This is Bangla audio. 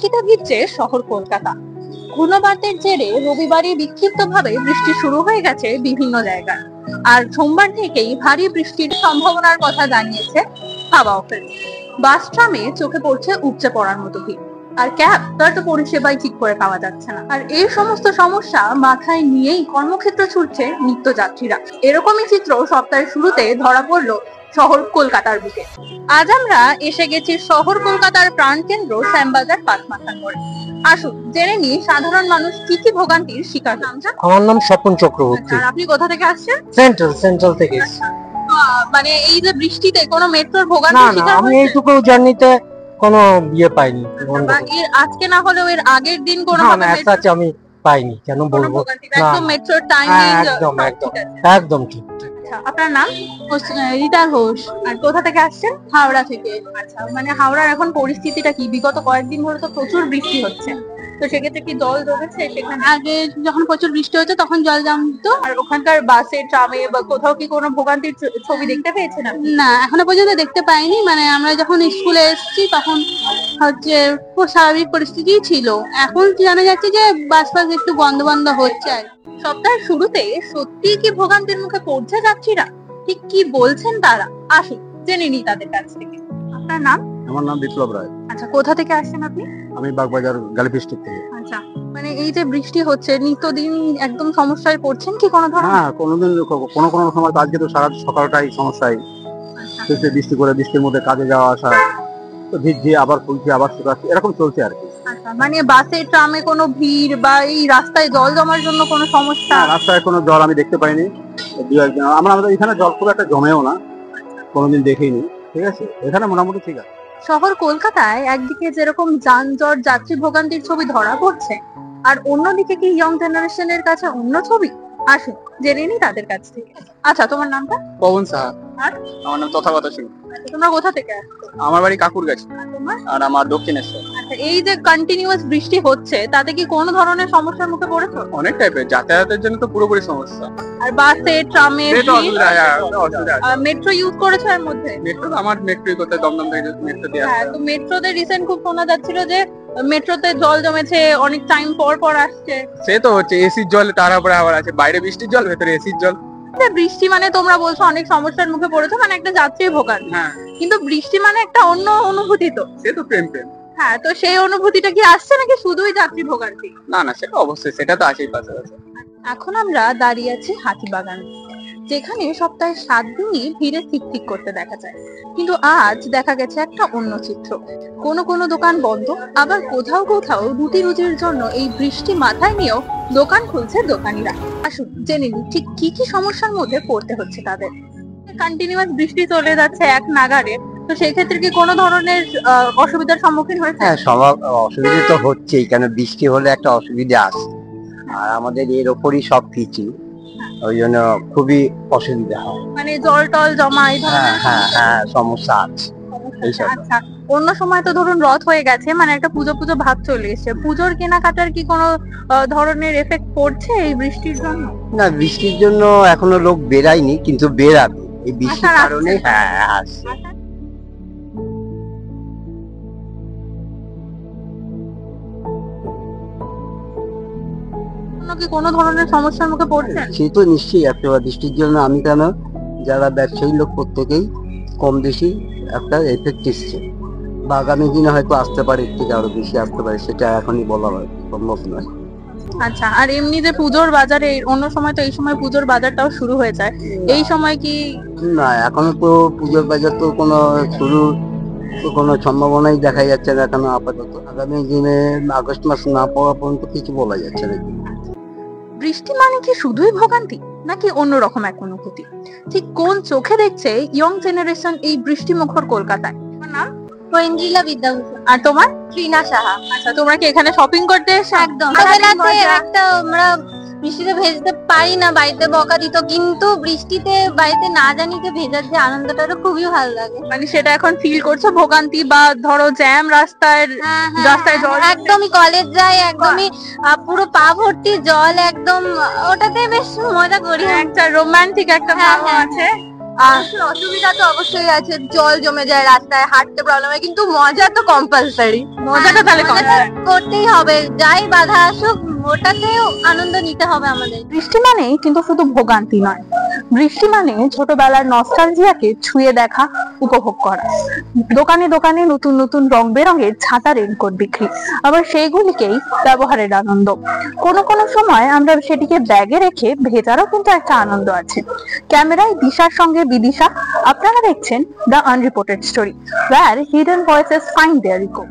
বৃষ্টিতে ভিজছে শহর কলকাতা। ঘূর্ণিবাতের জেরে রবিবারই বিক্ষিপ্তভাবে বৃষ্টি শুরু হয়ে গেছে বিভিন্ন জায়গায়, আর সোমবার থেকেই ভারী বৃষ্টির সম্ভাবনার কথা জানিয়েছে হাওয়া অফিস। বাস ট্রামে চোখে পড়ছে উপচে পড়ার মতো ভিড়, আর ক্যাব তার তো পরিষেবাই ঠিক করে পাওয়া যাচ্ছে না। আর এই সমস্ত সমস্যা মাথায় নিয়েই কর্মক্ষেত্র ছুটছে নিত্যযাত্রীরা। এরকমই চিত্র সপ্তাহের শুরুতে ধরা পড়লো শহর কলকাতার বুকে। আজ আমরা এসে গেছি শহর কলকাতার প্রাণকেন্দ্র শ্যামবাজার পাঁচমাথান মোড়ে। আসুন জেনে নিই সাধারণ মানুষ কি কি ভোগান্তির শিকার হচ্ছে। আমার নাম স্বপন চক্রবর্তী। আর আপনি কোথা থেকে আসছেন? সেন্ট্রাল থেকে। মানে এই যে বৃষ্টিতে কোনো মেট্রোর না ভোগান্তির না, শিকার আমি হয়েছে? এইটুকু জার্নিতে কোনো পাইনি। বা এর আজকে না হলেও এর আগের দিন কোনো না না, একটা আমি পাইনি, কেন বলবো? একদম মেট্রোর টাইমিং একদম একদম একদম ঠিক। আপনার নাম? রীতা ঘোষ। আর কোথা থেকে আসছেন? হাওড়া থেকে। আচ্ছা, মানে হাওড়ার এখন পরিস্থিতিটা কি? বিগত কয়েকদিন ধরে তো প্রচুর বৃষ্টি হচ্ছে, তো সেক্ষেত্রে কি জল জমেছে সেখানে? আগে যখন প্রচুর বৃষ্টি হচ্ছে তখন জল জমতো। আর ওখানকার বাসে ট্রামে বা কোথাও কি কোনো ভোগান্তির ছবি দেখতে পেয়েছেন? না, এখনো পর্যন্ত দেখতে পাইনি। মানে আমরা যখন স্কুলে এসেছি তখন হচ্ছে খুব স্বাভাবিক পরিস্থিতি ছিল। এখন জানা যাচ্ছে যে বাস একটু বন্ধ বন্ধ হচ্ছে। সপ্তাহের শুরুতে সত্যি কি ভোগান্তির মুখে পড়ছে যাত্রীরা? ঠিক কি বলছেন তারা? আসুন জেনে নিই তাদের কাছ থেকে। আপনার নাম? আমার নাম বিপ্লব রায়। আচ্ছা, কোথা থেকে আসছেন আপনি? আমি বাগবাজার গালিফ স্ট্রিট থেকে। আচ্ছা, মানে এই যে বৃষ্টি হচ্ছে নিত্যদিন একদম সমস্যায় পড়ছেন কি কোনো ধরনের? হ্যাঁ, কোনোদিন কোনো সময় আজকে তো সারা সকালটাই সমস্যায়। বৃষ্টি করে বৃষ্টির মধ্যে কাজে যাওয়া আসা, তো ভিজছি আবার খুলছি আবার শুকাচ্ছি, এরকম চলছে আর কি। আচ্ছা, মানে বাসে ট্রামে কোনো ভিড় বা এই রাস্তায় জল জমার জন্য কোনো সমস্যা? রাস্তায় কোনো জল আমি দেখতে পাইনি। আমাদের এখানে জল খুব একটা জমেও না, কোনোদিন দেখিনি। ঠিক আছে, এখানে মোটামুটি ঠিক আছে। শহর কলকাতায় একদিকে যেরকম যানজট যাত্রী ভোগান্তির ছবি ধরা পড়ছে, আর অন্যদিকে কি ইয়ং জেনারেশনের কাছে অন্য ছবি? আসুন জেনে নিই তাদের কাছ থেকে। আচ্ছা, তোমার নামটা? পবন সাহা। আর আমার নাম তথাগত সিং। তোমরা কোথা থেকে আসছো? আমার বাড়ি কাকুরগাছি। তোমার? আর আমার দক্ষিণেশ্বর। আচ্ছা, এই যে কন্টিনিউয়াস বৃষ্টি হচ্ছে তাতে কি কোনো ধরনের সমস্যার মুখে পড়েছো? অনেক টাইপের, যাতায়াতের জন্য তো পুরোপুরি সমস্যা। আর বাসে ট্রামে অসুবিধা আছে। মেট্রো ইউজ করেছো এর মধ্যে? মেট্রো আমার মেট্রোই করতে দমদম থেকে মেট্রো দিয়ে হ্যাঁ, তো মেট্রোতে রিসেন্ট খুব শোনা যাচ্ছিল যে মেট্রোতে জল জমেছে, অনেক টাইম পর পর আসছে। সে তো হচ্ছে এসির জল তার উপরে আবার আছে, বাইরে বৃষ্টির জল ভেতরে এসির জল। বৃষ্টি মানে তোমরা বলছো অনেক সমস্যার মুখে পড়েছো, মানে একটা যাত্রীর ভোগান্তি। হ্যাঁ, কিন্তু বৃষ্টি মানে একটা অন্য অনুভূতি তো। সে তো প্রেম। হ্যাঁ, তো সেই অনুভূতিটা কি আসছে নাকি শুধুই যাত্রী ভোগান্তি? না না, সেটা অবশ্যই, সেটা তো আছেই পাশাপাশি। এখন আমরা দাঁড়িয়ে আছি হাতিবাগান, যেখানে সপ্তাহে 7 দিনই ভিড়ে ঠিক করতে দেখা যায়। কিন্তু আজ দেখা গেছে একটা অন্য চিত্র। কোনো দোকান বন্ধ, আবার কোথাও কোথাও রুটির জন্য এই বৃষ্টি মাথায় নিয়েও দোকান খুলছে দোকানিরা। আসুন জেনে নিই ঠিক কি কি সমস্যার মধ্যে পড়তে হচ্ছে তাদের। কন্টিনিউয়াস বৃষ্টি চলে যাচ্ছে এক নাগাড়ে, তো সেই ক্ষেত্রে কি কোনো ধরনের অসুবিধার সম্মুখীন হয়েছে? হ্যাঁ, সবার অসুবিধা তো হচ্ছেই, কেন বৃষ্টি হলে একটা অসুবিধা আসে, আর আমাদের এর ওপরই সবকিছু, ওই জন্য খুবই অসুবিধা হয়। মানে জল টল জমা এই ধরনের হ্যাঁ সমস্যা আছে এইসব। আচ্ছা, অন্য সময় তো ধরুন রথ হয়ে গেছে, মানে একটা পুজো ভাব চলে এসেছে, পুজোর কেনাকাটার কি কোনো ধরনের এফেক্ট পড়ছে এই বৃষ্টির জন্য? না, বৃষ্টির জন্য এখনো লোক বেরায়নি, কিন্তু বেরাবে এই বৃষ্টির কারণে। হ্যাঁ আসছে। কি কোনো ধরনের সমস্যার মুখে পড়ছে? সে তো নিশ্চয়ই একটা বৃষ্টির জন্য আমি কেন, যারা ব্যবসায়ী লোক প্রত্যেকেই কম বেশি একটা এফেক্ট এসছে, বা আগামী দিনে হয়তো আসতে পারে, এর থেকে আরো বেশি আসতে পারে, সেটা এখনই বলা সম্ভব নয়। আচ্ছা, আর এমনি যে পুজোর বাজারে অন্য সময় তো এই সময় পুজোর বাজারটাও শুরু হয়ে যায়, এই সময় কি? না, এখনো তো পুজোর বাজার তো কোনো শুরু কোনো সম্ভাবনাই দেখা যাচ্ছে না এখনো আপাতত। আগামী দিনে আগস্ট মাস না পড়া পর্যন্ত কিছু বলা যাচ্ছে না। বৃষ্টি মানে কি শুধুই ভোগান্তি নাকি অন্যরকম এক অনুভূতি? ঠিক কোন চোখে দেখছে ইয়ং জেনারেশন এই বৃষ্টি মুখর কলকাতায়? তোমার নাম? ঐন্দ্রিলা বিদ্যাভূষণ। আর তোমার? ত্রিনা সাহা। আচ্ছা, তোমরা কি এখানে শপিং করতে এসেছো? একদম। ছোটবেলাতে একটা আমরা বৃষ্টিতে ভেজতে পারি না, বাড়িতে বকা দিত, কিন্তু বৃষ্টিতে বাড়িতে না জানি যে ভেজার যে আনন্দটা খুবই ভালো লাগে। মানে সেটা এখন ফিল করছো ভোগান্তি বা ধরো জ্যাম রাস্তায় জল? একদমই, কলেজ যাই একদমই পুরো পা ভর্তি জল, একদম ওটাতে বেশ মজা করি। একটা রোমান্টিক একটা ভাব আছে। অসুবিধা তো অবশ্যই আছে, জল জমে যায় রাস্তায়, হাঁটতে প্রবলেম হয়, কিন্তু মজা তো কম্পালসারি। মজাটা তাহলে করতেই হবে, যাই বাধা আসুক ওটাতেও আনন্দ নিতে হবে আমাদের। বৃষ্টি মানে কিন্তু শুধু ভোগান্তি নয়, বৃষ্টি মানে ছোটবেলার নস্টালজিয়াকে ছুঁয়ে দেখা, উপভোগ করা। দোকানে দোকানে নতুন নতুন রং বেরঙের ছাতা, রেনকোট বিক্রি, আবার সেইগুলিকেই ব্যবহারের আনন্দ। কোনো কোনো সময় আমরা সেটিকে ব্যাগে রেখে ভেজারও কিন্তু একটা আনন্দ আছে। ক্যামেরায় দিশার সঙ্গে বিদিশা, আপনারা দেখছেন The Unreported Story, where hidden voices find their echo।